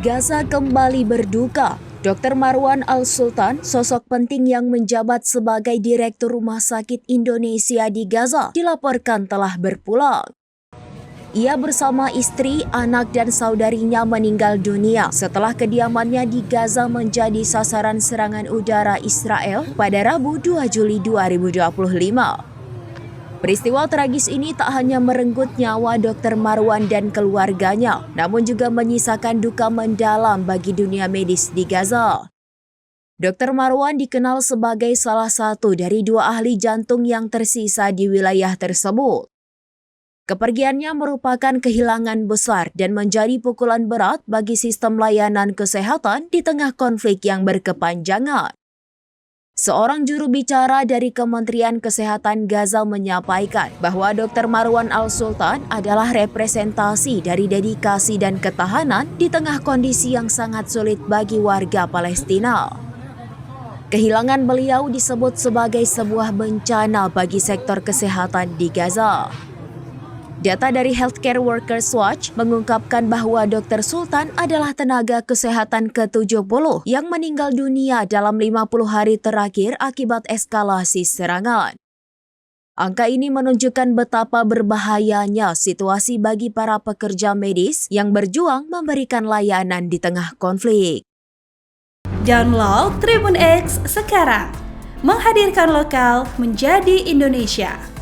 Gaza kembali berduka. Dr. Marwan Al-Sultan, sosok penting yang menjabat sebagai Direktur Rumah Sakit Indonesia di Gaza, dilaporkan telah berpulang. Ia bersama istri, anak, dan saudarinya meninggal dunia setelah kediamannya di Gaza menjadi sasaran serangan udara Israel pada Rabu 2 Juli 2025. Peristiwa tragis ini tak hanya merenggut nyawa Dr. Marwan dan keluarganya, namun juga menyisakan duka mendalam bagi dunia medis di Gaza. Dr. Marwan dikenal sebagai salah satu dari 2 ahli jantung yang tersisa di wilayah tersebut. Kepergiannya merupakan kehilangan besar dan menjadi pukulan berat bagi sistem layanan kesehatan di tengah konflik yang berkepanjangan. Seorang juru bicara dari Kementerian Kesehatan Gaza menyampaikan bahwa Dr. Marwan Al-Sultan adalah representasi dari dedikasi dan ketahanan di tengah kondisi yang sangat sulit bagi warga Palestina. Kehilangan beliau disebut sebagai sebuah bencana bagi sektor kesehatan di Gaza. Data dari Healthcare Workers Watch mengungkapkan bahwa Dr. Sultan adalah tenaga kesehatan ke-70 yang meninggal dunia dalam 50 hari terakhir akibat eskalasi serangan. Angka ini menunjukkan betapa berbahayanya situasi bagi para pekerja medis yang berjuang memberikan layanan di tengah konflik. Download Tribun X sekarang, menghadirkan lokal menjadi Indonesia.